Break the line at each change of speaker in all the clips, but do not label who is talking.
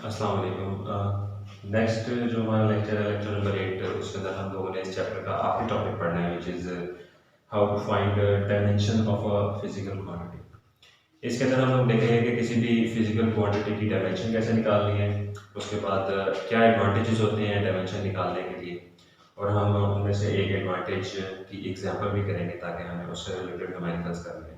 अस्सलाम वालेकुम। नेक्स्ट जो हमारा लेक्चर है, लेक्चर नंबर 8, उसके अंदर हम लोगों ने इस चैप्टर का आखिरी टॉपिक पढ़ना है, which is how to find dimension of a physical quantity. इसके अंदर हम लोग देखेंगे कि किसी भी फिजिकल क्वांटिटी की डायमेंशन कैसे निकालनी है, उसके बाद क्या एडवांटेजेस होते हैं डायमेंशन निकालने के लिए, और हम उनमें से एक एडवांटेज की एग्जांपल भी करेंगे ताकि हमें उससे रिलेटेड न्यूमेरिकल्स करने हैं।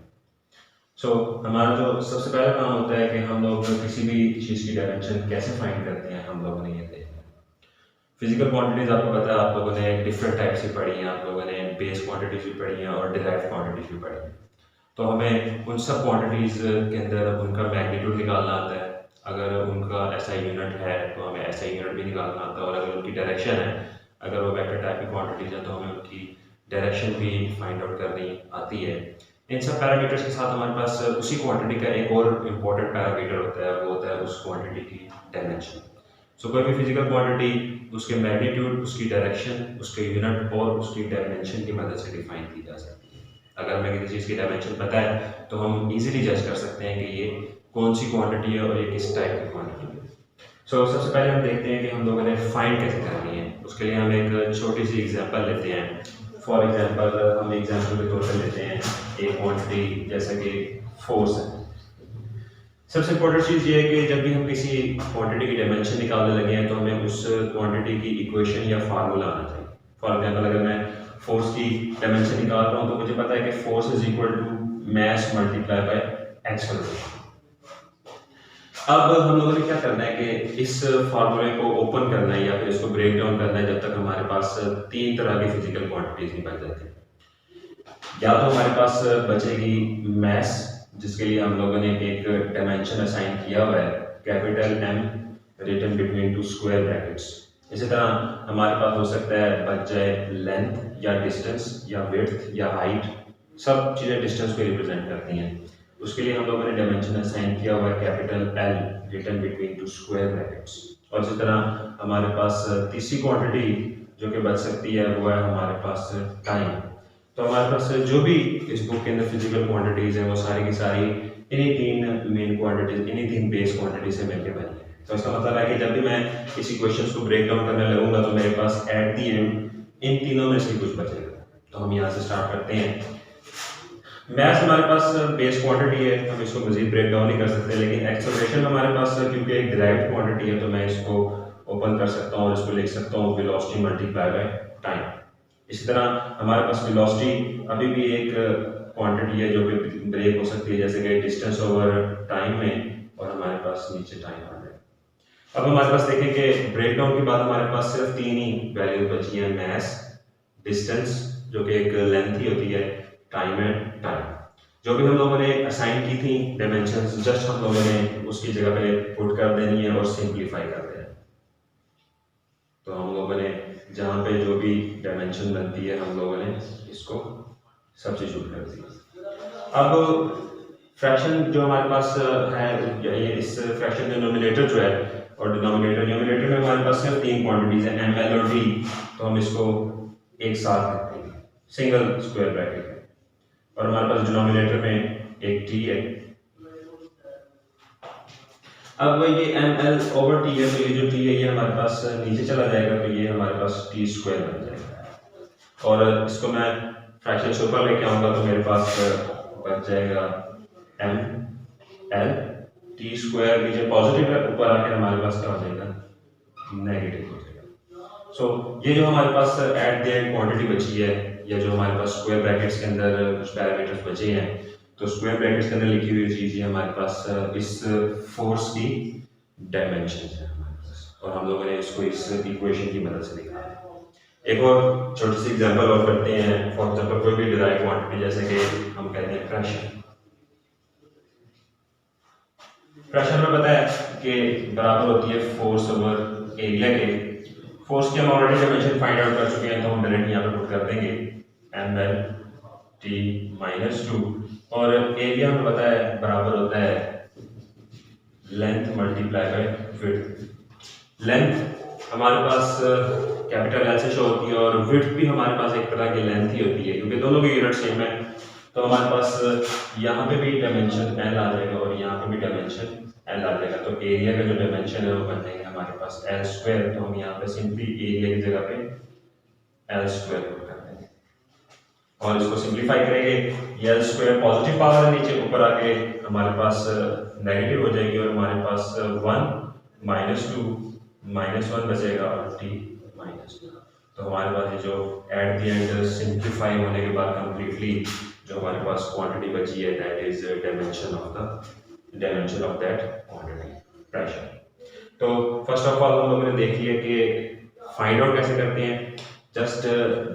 हमारा जो सबसे पहला काम होता है कि हम लोग किसी भी चीज़ की डायमेंशन कैसे फाइंड करते हैं, हम लोगों ने ये देखना है। फिजिकल क्वांटिटीज आपको पता है, आप लोगों ने डिफरेंट टाइप्स की पढ़ी हैं, आप लोगों ने बेस क्वांटिटीज भी पढ़ी हैं और डिराइव्ड क्वांटिटीज भी पढ़ी हैं। तो हमें उन सब क्वांटिटीज के अंदर उनका मैग्नीट्यूड निकालना आता है। अगर उनका ऐसा यूनिट है तो हमें ऐसा यूनिट भी निकालना आता है, और अगर उनकी डायरेक्शन है, अगर वो वेक्टर टाइप की क्वांटिटीज है, तो हमें उनकी डायरेक्शन भी फाइंड आउट करनी आती है। इन सब पैरामीटर्स के साथ हमारे पास उसी क्वांटिटी का एक और इम्पोर्टेंट पैरामीटर होता है, वो होता है उस क्वांटिटी की डायमेंशन। कोई भी फिजिकल क्वांटिटी उसके मैग्नीट्यूड, उसकी डायरेक्शन, उसके यूनिट और उसकी डायमेंशन की मदद से डिफाइन की जा सकती है। अगर हमें किसी चीज़ की डायमेंशन पता है तो हम इजीली जज कर सकते हैं कि ये कौन सी क्वांटिटी है और ये किस टाइप की क्वांटिटी है। सबसे पहले हम देखते हैं कि हम लोगों ने फाइंड कैसे करनी है। उसके लिए हम एक छोटी सी एग्जांपल लेते हैं। फॉर एग्जांपल हम एग्जांपल के तौर पर लेते हैं एक क्वांटिटी जैसे कि फोर्स है। सबसे इम्पोर्टेंट चीज़ ये है कि जब भी हम किसी क्वांटिटी की डायमेंशन निकालने लगे हैं तो हमें उस क्वांटिटी की इक्वेशन या फार्मूला आना चाहिए। फॉर एग्जांपल अगर मैं फोर्स की डायमेंशन निकाल रहा हूँ तो मुझे पता है कि force is equal to mass multiply by acceleration. अब हम लोगों ने क्या करना है कि इस फार्मूले को ओपन करना है या फिर इसको ब्रेक डाउन करना है जब तक हमारे पास तीन तरह की फिजिकल क्वांटिटीज नहीं बन जाती। या तो हमारे पास बचेगी मास, जिसके लिए हम लोगों ने एक डायमेंशन असाइन किया हुआ है, capital M written between two square brackets. इसी तरह हमारे पास हो सकता है बच जाए लेंथ या डिस्टेंस या विड्थ या हाइट, सब चीज़ें डिस्टेंस को रिप्रेजेंट करती हैं। उसके लिए हम लोगों ने डायमेंशन असाइन किया हुआ है capital L written between two square brackets. और इसी तरह हमारे पास तीसरी क्वांटिटी जो कि बच सकती है वो है हमारे पास टाइम। तो हमारे पास जो भी इस बुक के अंदर फिजिकल क्वांटिटीज हैं वो सारी की सारी इन्हीं तीन मेन क्वांटिटीज, इन्हीं तीन बेस क्वांटिटी से मिलकर बनी है। तो इसका मतलब है कि जब भी मैं किसी क्वेश्चन को ब्रेक डाउन करने लगूंगा तो मेरे पास एट दी एंड इन तीनों में से कुछ बचेगा। तो हम यहाँ से स्टार्ट करते हैं। मैथ हमारे पास बेस क्वांटिटी है, हम इसको मजीद ब्रेक डाउन नहीं कर सकते, लेकिन एक्सेलरेशन हमारे पास क्योंकि एक डिराइव्ड क्वांटिटी है तो मैं इसको ओपन कर सकता हूँ और इसको लिख सकता हूँ वेलोसिटी मल्टीप्लाई बाय टाइम। इसी तरह हमारे पास वेलोसिटी अभी भी एक क्वांटिटी है जो कि ब्रेक हो सकती है, जैसे कि डिस्टेंस ओवर टाइम में, और हमारे पास नीचे टाइम आ गया। अब हमारे पास देखें कि ब्रेक डाउन के बाद हमारे पास सिर्फ तीन ही वैल्यू बची है, मास, डिस्टेंस जो कि एक लेंथ ही होती है, टाइम एंड टाइम। जो भी हम लोगों ने असाइन की थी डायमेंशंस, जस्ट हम लोगों ने उसकी जगह पे पुट कर देनी है और सिंपलीफाई कर देना है। तो हम लोगों ने जहाँ पे जो भी डायमेंशन बनती है हम लोगों ने इसको सब्स्टिट्यूट कर दिया। अब फ्रैक्शन जो हमारे पास है, ये इस फ्रैक्शन का नोमिनेटर जो है और न्यूमरेटर में हमारे पास सिर्फ तीन क्वांटिटीज है, एम, एल और डी। तो हम इसको एक साथ रखते हैं सिंगल स्क्वायर ब्रैकेट में, और हमारे पास डिनोमिनेटर में एक टी है। अब ये एम एल ओवर टी है, तो ये जो टी है ये हमारे पास नीचे चला जाएगा, तो ये हमारे पास टी स्क्वायर बन जाएगा। और इसको मैं फ्रैक्शन से ऊपर लेके आऊंगा तो मेरे पास बच जाएगा एम एल टी स्क्वायर, नीचे पॉजिटिव है, ऊपर आके हमारे पास क्या हो जाएगा, नेगेटिव हो जाएगा। ये जो हमारे पास एट द एंड क्वांटिटी बची है, या जो हमारे पास स्क्वायर ब्रैकेट्स के अंदर कुछ पैरामीटर्स बचे हैं, तो स्क्वायर ब्रैकेट्स के अंदर लिखी हुई चीज़ है हमारे पास इस फोर्स की डायमेंशन है हमारे पास, और हम लोगों ने इसको इस इक्वेशन की मदद से लिखा है। एक और छोटी सी एग्जांपल और करते हैं। फॉर एग्जांपल कोई भी डिराइव क्वांटिटी, जैसे कि हम कहते हैं प्रेशर। प्रेशर में पता है कि बराबर होती है फोर्स ओवर एरिया के। फोर्स की हम ऑलरेडी डायमेंशन फाइंड आउट कर चुके हैं, तो हम डायरेक्ट यहाँ पे पुट कर देंगे एम एल टी माइनस 2, और एरिया हमें पता है बराबर होता है length multiply by width. Length हमारे पास कैपिटल एल से शो होती है, और विड्थ भी हमारे पास एक तरह की लेंथ ही होती है, क्योंकि दोनों की यूनिट सेम है। तो हमारे पास यहाँ पे भी डायमेंशन एल आ जाएगा और यहाँ पे भी डायमेंशन एल आ जाएगा, तो एरिया का जो डायमेंशन है वो बन जाएगा हमारे पास एल स्क्वायर। तो हम यहाँ पे सिंपली एरिया की जगह पे एल स्क्वायर पुट कर देंगे और इसको सिंप्लीफाई करेंगे। ये एल स्क्वायर पॉजिटिव पावर है, नीचे ऊपर आके हमारे पास नेगेटिव हो जाएगी और हमारे पास 1 -2 -1 बचेगा और टी -2। तो हमारे पास ये जो एट द एंड सिंप्लीफाई होने के बाद कंप्लीटली जो हमारे पास क्वांटिटी बची है that is dimension of that quantity pressure. तो फर्स्ट ऑफ ऑल हम लोगों ने देख लिया कि फाइंड आउट कैसे करते हैं। जस्ट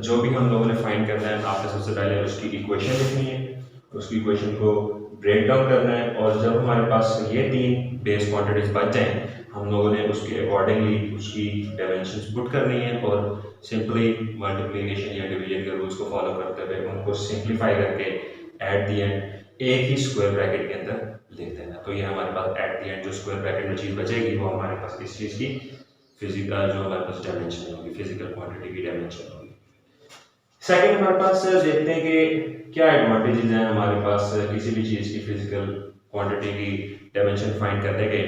जो भी हम लोगों ने फाइंड करना है आपने सबसे पहले उसकी इक्वेशन लिखनी है, उसकी इक्वेशन को ब्रेक डाउन करना है और जब हमारे पास ये 3 बेस क्वांटिटीज बच जाएं हम लोगों ने उसके अकॉर्डिंगली उसकी डायमेंशंस पुट करनी है और सिंपली मल्टीप्लिकेशन या डिवीजन के रूल्स को फॉलो करते हुए उनको सिंप्लीफाई करके एट द एंड एक ही स्क्वायर ब्रैकेट के अंदर लिख देना। तो ये हमारे पास एट द एंड जो स्क्वायर ब्रैकेट में चीज़ बचेगी वो हमारे पास इस चीज़ की फिजिकल जो हमारे पास डायमेंशन होगी, फिजिकल क्वांटिटी की डायमेंशन होगी। सेकंड हमारे पास देखते हैं कि क्या एडवांटेजेस हैं हमारे पास किसी भी चीज़ की फिजिकल क्वांटिटी की डायमेंशन फाइंड करने के।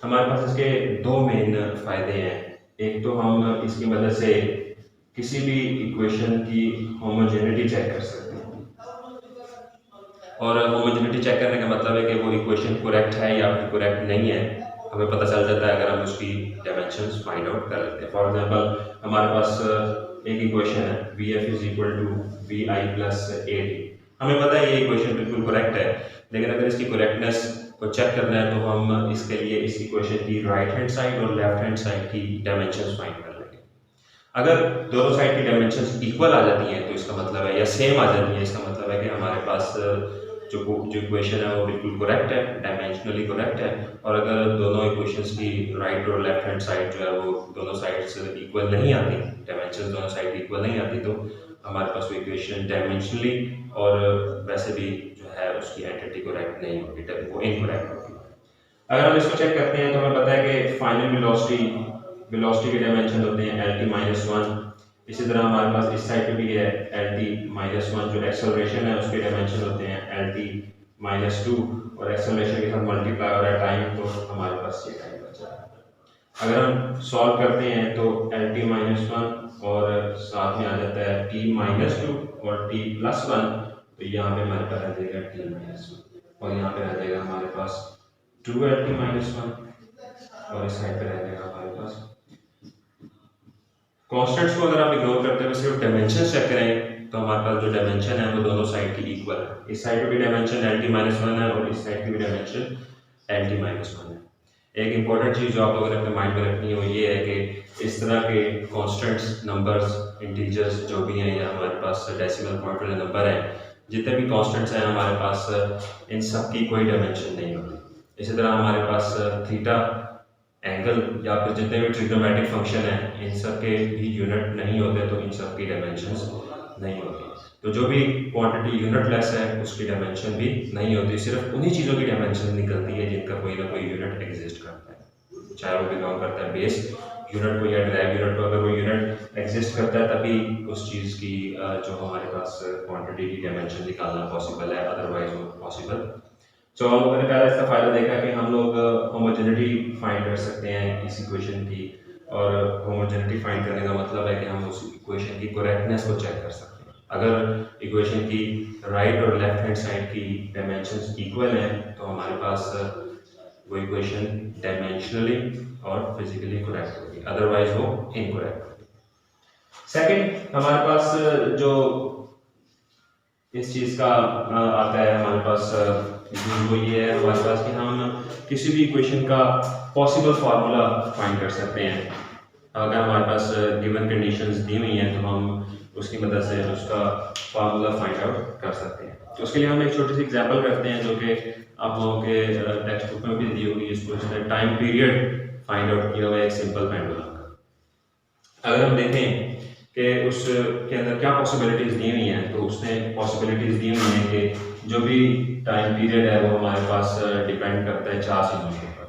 हमारे पास इसके 2 मेन फायदे हैं। एक तो हम इसकी मदद से किसी भी इक्वेशन की होमोजेनिटी चेक कर सकते हैं और होमोजेनिटी चेक करने का मतलब है कि वो इक्वेशन करेक्ट है या फिर करेक्ट नहीं है हमें पता चल जाता है अगर हम उसकी डायमेंशंस फाइंड आउट कर लेते हैं। फॉर एग्जांपल हमारे पास एक इक्वेशन है VF = VI + AD। हमें पता है ये इक्वेशन बिल्कुल करेक्ट है, लेकिन अगर इसकी करेक्टनेस को चेक करना है तो हम इसके लिए इस इक्वेशन की राइट हैंड साइड और लेफ्ट हैंड साइड की डायमेंशंस फाइंड कर लेंगे। अगर दोनों साइड की डायमेंशंस इक्वल आ जाती हैं तो इसका मतलब है, या सेम आ जाती है, इसका मतलब है कि हमारे पास जो इक्वेशन है वो बिल्कुल करेक्ट है, डायमेंशनली करेक्ट है। और अगर दोनों इक्वेशंस की राइट और लेफ्ट हैंड साइड जो है वो दोनों साइड्स इक्वल नहीं आती, डायमेंशंस दोनों साइड की इक्वल नहीं आती, तो हमारे पास वो इक्वेशन डायमेंशनली और वैसे भी जो है उसकी एंटिटी करेक्ट नहीं होगी, वो इनकरेक्ट होगी। अगर हम इसको चेक करते हैं तो हमें पता है कि फाइनल वेलोसिटी के डायमेंशन होते हैं LT-1। इसी तरह हमारे पास इस साइड पे भी है LT-1, जो एक्सेलरेशन है उसके डायमेंशन होते हैं LT-2 और एक्सेलरेशन के साथ मल्टीप्लाई हो रहा है टाइम, तो हमारे पास ये टाइम बचा है। अगर हम सॉल्व करते हैं तो LT-1 और साथ में आ जाता है T-2 और T+1, तो यहाँ पे हमारे पास आ जाएगा T-1 और यहाँ पे आ जाएगा हमारे पास 2LT-1 और इस साइड पे रह जाएगा हमारे पास। कॉन्स्टेंट्स को अगर आप इग्नोर करते हुए सिर्फ डायमेंशन चेक करें तो हमारे पास जो डायमेंशन है वो दोनों साइड की इक्वल है। इस साइड पे भी डायमेंशन LT-1 है और इस साइड की भी डायमेंशन LT-1 है। एक इंपॉर्टेंट चीज़ जो आप लोगों ने अपने माइंड में रखनी है वो ये है कि इस तरह के कॉन्स्टेंट्स, नंबर्स, इंटीजर्स जो भी हैं या हमारे पास डेसिमल पॉइंट वाले नंबर हैं, जितने भी कॉन्स्टेंट्स हैं हमारे पास इन सब की कोई डायमेंशन नहीं होती। इसी तरह हमारे पास थीटा, एंगल या फिर जितने भी ट्रिग्नोमेट्रिक फंक्शन है इन सब के भी यूनिट नहीं होते, तो इन सब की डायमेंशंस नहीं होती। तो जो भी क्वांटिटी यूनिटलेस है उसकी डायमेंशन भी नहीं होती, सिर्फ उन्हीं चीज़ों की डायमेंशन निकलती है जिनका कोई ना कोई यूनिट एग्जिस्ट करता है, चाहे वो बिलोंग करता है बेस यूनिट को या ड्राइव यूनिट को। अगर वो यूनिट एग्जिस्ट करता है तभी उस चीज़ की जो हमारे पास क्वांटिटी की डायमेंशन निकालना पॉसिबल है, अदरवाइज वो पॉसिबल। तो हम लोगों ने पहले इसका फायदा देखा कि हम लोग होमोजेनिटी फाइंड कर सकते हैं इस इक्वेशन की, और होमोजेनिटी फाइंड करने का मतलब है कि हम उस इक्वेशन की करेक्टनेस को चेक कर सकते हैं। अगर इक्वेशन की राइट और लेफ्ट हैंड साइड की डायमेंशंस इक्वल हैं तो हमारे पास वो इक्वेशन डायमेंशनली और फिजिकली करेक्ट होगी, अदरवाइज वो इनकरेक्ट होगी। सेकंड हमारे पास जो इस चीज़ का आता है हमारे पास वो ये है हमारे पास कि हम किसी भी इक्वेशन का पॉसिबल फार्मूला फाइंड कर सकते हैं। अगर हमारे पास गिवन कंडीशंस दी हुई हैं तो हम उसकी मदद से उसका फार्मूला फाइंड आउट कर सकते हैं। तो उसके लिए हम एक छोटी सी एग्जांपल करते हैं जो कि आप लोगों के टेक्स्ट बुक में भी दी होगी। इसको इसने टाइम पीरियड फाइंड आउट किया हुआ है एक सिंपल पेंडुलम का। अगर हम देखें कि उसके अंदर क्या पॉसिबिलिटीज दी हुई हैं, तो उसने पॉसिबिलिटीज दी हुई हैं कि जो भी टाइम पीरियड है वो हमारे पास डिपेंड करता है 4 चीज़ों के ऊपर।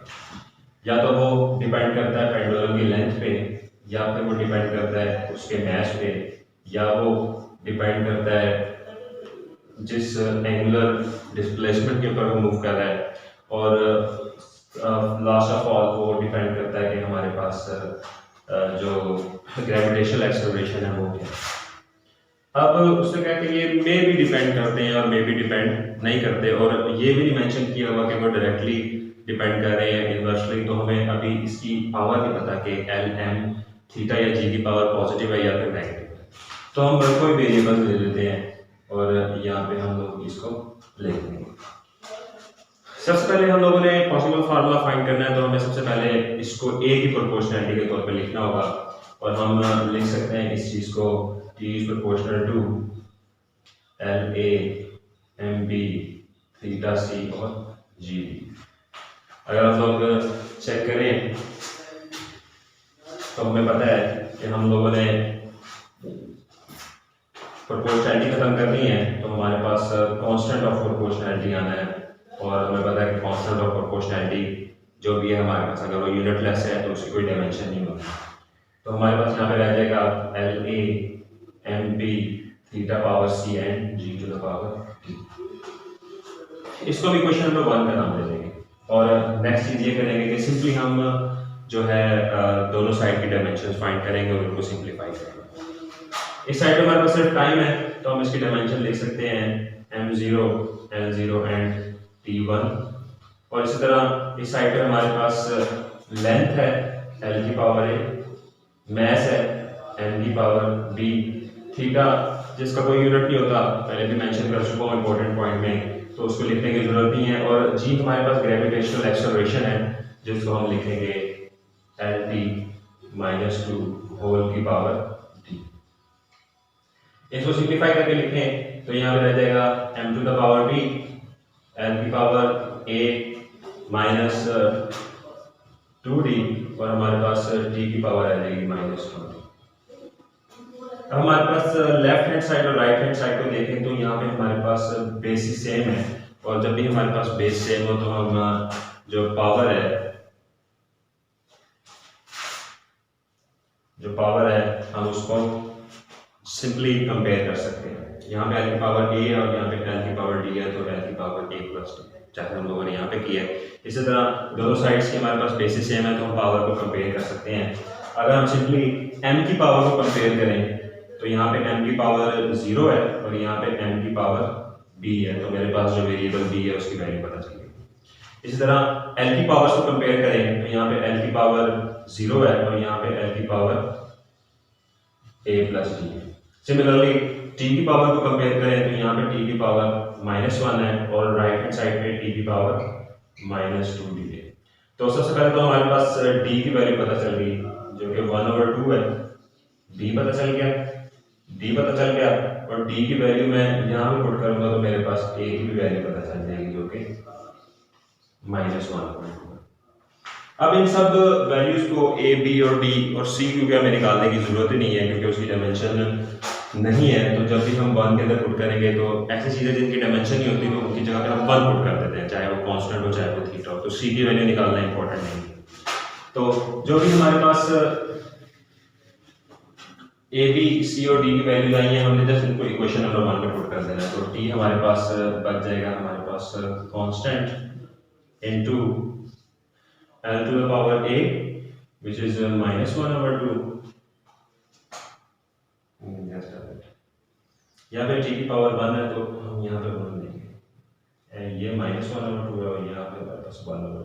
या तो वो डिपेंड करता है पेंडुलम की लेंथ पे, या फिर वो डिपेंड करता है उसके मैस पे, या वो डिपेंड करता है जिस एंगुलर डिस्प्लेसमेंट के ऊपर वो मूव कर रहा है, और लास्ट ऑफ ऑल वो डिपेंड करता है कि हमारे पास जो ग्रेविटेशनल एक्सेलरेशन है वो क्या है। अब उससे कहते हैं ये मे भी डिपेंड करते हैं और मे भी डिपेंड नहीं करते, और ये भी नहीं मेंशन किया हुआ कि वो डायरेक्टली डिपेंड कर रहे हैं इन्वर्सली। तो हमें अभी इसकी पावर नहीं पता कि एल एम थीटा या जी की पावर पॉजिटिव है या फिर नेगेटिव है। तो हम कोई वेरिएबल ले लेते हैं और यहाँ पे हम लोग इसको लिख देंगे। सबसे पहले हम लोगों ने पॉसिबल फार्मूला फाइंड करना है, तो हमें सबसे पहले इसको ए की प्रोपोर्शनैलिटी के तौर पे लिखना होगा, और हम लिख सकते हैं इस चीज को t is proportional to L A M B theta C और जी। अगर हम लोग चेक करें तो हमें पता है कि हम लोगों ने प्रोपोर्शनैलिटी खत्म करनी है, तो हमारे पास कांस्टेंट ऑफ प्रोपोर्शनैलिटी आना है, और हमें पता है कि कांस्टेंट ऑफ प्रोपोर्शनैलिटी जो भी है हमारे पास, अगर वो यूनिटलेस है तो उसकी कोई डायमेंशन नहीं होगी। तो हमारे पास यहाँ पे रह जाएगा L A M B theta power C and G to the power T. इसको भी क्वेश्चन नंबर 1 का नाम दे देंगे, और नेक्स्ट चीज ये करेंगे कि सिंपली हम जो है दोनों साइड की डायमेंशन फाइंड करेंगे और उनको सिंप्लीफाई करेंगे। इस साइड पे हमारे पास सिर्फ टाइम है, तो हम इसकी डायमेंशन लिख सकते हैं m0 l0 एंड t1, और इसी तरह इस साइड पे हमारे पास लेंथ है l की पावर a, मैस है m की पावर b, थीटा जिसका कोई यूनिट नहीं होता, पहले भी मेंशन कर चुका हूं इंपॉर्टेंट पॉइंट में, तो उसको लिखने की जरूरत नहीं है, और g हमारे पास ग्रेविटेशनल एक्सेलरेशन है जिसको हम लिखेंगे lt -2 होल की पावर d। इसको सिंप्लीफाई करके लिखें तो यहाँ पे रह जाएगा m to the power b l की पावर a माइनस 2d, और हमारे पास t की पावर आ जाएगी -2d। अब हमारे पास लेफ्ट हैंड साइड और राइट हैंड साइड को देखें तो यहाँ पे हमारे पास बेसिस सेम है, और जब भी हमारे पास बेस सेम हो तो हम जो पावर है हम उसको सिंपली कंपेयर कर सकते हैं। यहाँ पे l की पावर a है और यहाँ पे l की पावर d है, तो l की पावर a प्लस d जैसे हम लोगों ने यहाँ पे किया है। इसी तरह दोनों साइड्स की हमारे पास बेसिस सेम है, तो हम पावर को कंपेयर कर सकते हैं। अगर हम सिंपली m की पावर को कंपेयर करें तो यहाँ पे m की पावर 0 है और यहाँ पे m की पावर b है, तो मेरे पास जो वेरिएबल b है उसकी वैल्यू पता चलेगी। इसी तरह l की पावर्स को कंपेयर करें तो यहाँ पे l की पावर 0 है और यहाँ पे l की पावर a प्लस d है। सिमिलरली t की पावर को कंपेयर करें तो यहाँ पे t की पावर -1 है और राइट हैंड साइड पे t की पावर -2d है। तो सबसे पहले तो हमारे पास d की वैल्यू पता चल गई जो कि 1/2 है, d पता चल गया, और d की वैल्यू मैं यहाँ पे पुट करूंगा तो मेरे पास a की भी वैल्यू पता चल जाएगी जो कि -1/2 है। अब इन सब वैल्यूज को a, b और d और c क्योंकि हमें निकालने की जरूरत ही नहीं है क्योंकि उसकी डायमेंशन नहीं है, तो जब भी हम 1 के अंदर पुट करेंगे तो ऐसी चीजें जिनकी डायमेंशन नहीं होती तो उनकी जगह पे हम 1 पुट कर देते हैं, चाहे वो कांस्टेंट हो चाहे वो थीटा हो, तो c की वैल्यू निकालना इंपॉर्टेंट नहीं है। तो जो भी हमारे पास a, b, c और d की वैल्यूज आई हैं हमने जस्ट इनको इक्वेशन नंबर 1 में पुट कर देना है। तो t हमारे पास बच जाएगा हमारे पास constant into l to the power a which is -1/2। यहाँ पे t की पावर 1 है तो हम यहाँ पे 1 देंगे, ये -1/2 है और यहाँ पे हमारे पास 1/2,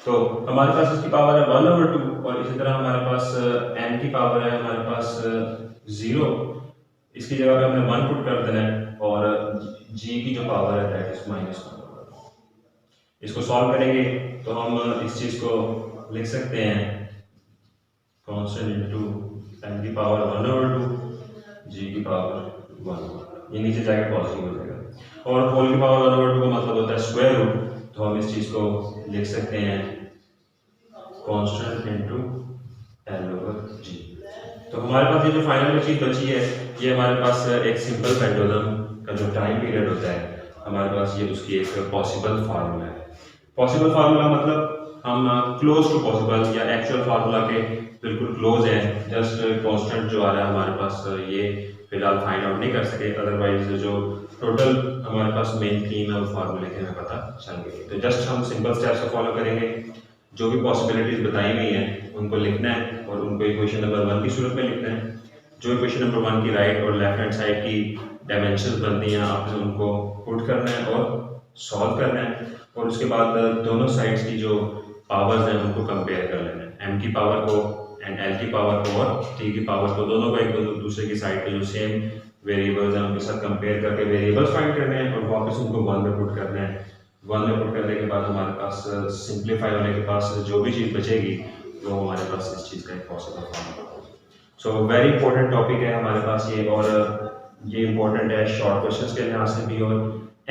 तो हमारे पास इसकी पावर है 1/2, और इसी तरह हमारे पास n की पावर है हमारे पास 0, इसकी जगह पे हमने 1 पुट कर देना है, और g की जो पावर है दैट इज -1/2। इसको सॉल्व करेंगे तो हम इस चीज को लिख सकते हैं कांस्टेंट इनटू n की पावर 1/2 g की पावर 1, ये नीचे जाके पॉजिटिव हो जाएगा, और होल की पावर 1/2 का मतलब होता है स्क्वायर रूट, तो हम इस चीज को लिख सकते हैं कांस्टेंट इनटू l/g। तो हमारे पास ये जो फाइनल चीज बची है ये हमारे पास एक सिंपल पेंडुलम का जो टाइम पीरियड होता है हमारे पास ये उसकी एक पॉसिबल फार्मूला है। पॉसिबल फार्मूला मतलब हम क्लोज टू पॉसिबल या एक्चुअल फार्मूला के बिल्कुल क्लोज है, जस्ट कांस्टेंट जो आ रहा है हमारे पास ये फिलहाल फाइंड आउट नहीं कर सके, अदरवाइज जो टोटल हमारे पास मेन थीम है वो फार्मूले के हमें पता चल गई। तो जस्ट हम सिंपल स्टेप्स को फॉलो करेंगे, जो भी पॉसिबिलिटीज बताई हुई हैं उनको लिखना है और उनको इक्वेशन नंबर 1 की सूरत में लिखना है। जो इक्वेशन नंबर 1 की राइट और लेफ्ट हैंड साइड की डायमेंशन बनती हैं आपने उनको पुट करना है और सॉल्व करना है, और उसके बाद दोनों साइड्स की जो पावर्स हैं उनको कंपेयर कर लेना है, m की पावर को एंड l की पावर को और t की पावर को, दोनों को एक दूसरे की साइड के जो सेम वेरिएबल्स हैं उनके साथ कंपेयर करके वेरिएबल्स फाइंड करने हैं और वापस उनको 1 में पुट करना है। 1 में पुट करने के बाद हमारे पास सिंप्लीफाई होने के पास जो भी चीज़ बचेगी वो हमारे पास इस चीज़ का एक पॉसिबल फॉर्म होगा। सो वेरी इंपॉर्टेंट टॉपिक है हमारे पास ये, और ये इंपॉर्टेंट है शॉर्ट क्वेश्चंस के लिहाज से भी और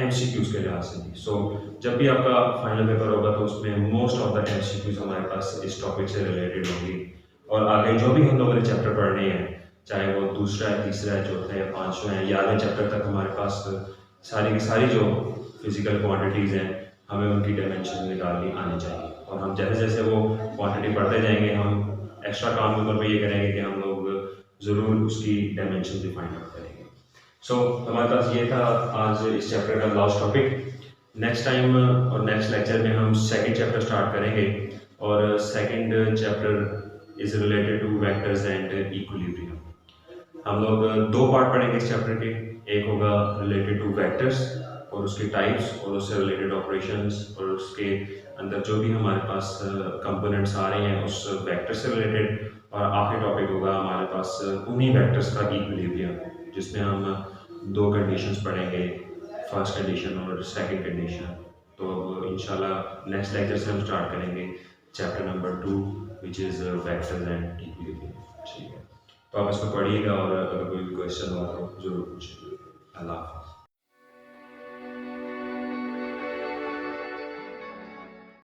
MCQs के लिहाज से भी। सो जब भी आपका फाइनल पेपर होगा तो उसमें मोस्ट ऑफ द MCQs हमारे पास इस टॉपिक से रिलेटेड होंगी, और आगे जो भी हम लोगों ने चैप्टर पढ़ने हैं, चाहे वो दूसरा है, तीसरा है, चौथा है, पांचवा है, 11वें चैप्टर तक हमारे पास सारी की सारी जो फिजिकल क्वांटिटीज़ हैं हमें उनकी डायमेंशन निकालनी आनी चाहिए, और हम जैसे जैसे वो क्वांटिटी पढ़ते जाएंगे हम एक्स्ट्रा काम के तौर पर ये करेंगे कि हम लोग ज़रूर उसकी डायमेंशन भी फाइंड आउट करेंगे। सो हमारे पास ये था आज इस चैप्टर का लास्ट टॉपिक। नेक्स्ट टाइम और नेक्स्ट लेक्चर में हम सेकंड चैप्टर स्टार्ट करेंगे, और second chapter is related two vectors and equilibrium. हम लोग 2 पार्ट पढ़ेंगे इस चैप्टर के, एक होगा रिलेटेड टू वेक्टर्स और उसके टाइप्स और उससे रिलेटेड ऑपरेशंस, और उसके अंदर जो भी हमारे पास कंपोनेंट्स आ रहे हैं उस वेक्टर से रिलेटेड, और आखिरी टॉपिक होगा हमारे पास उन्हीं वेक्टर्स का इक्विलिब्रियम, जिसमें हम 2 कंडीशंस पढ़ेंगे, फर्स्ट कंडीशन और सेकंड कंडीशन। तो इंशाल्लाह नेक्स्ट लेक्चर से हम स्टार्ट करेंगे chapter number 2 which is vectors and equilibrium. ठीक है, तो आप इसको पढ़िएगा और अगर कोई क्वेश्चन हो तो जरूर पूछिए। अल्लाह हाफ़िज़।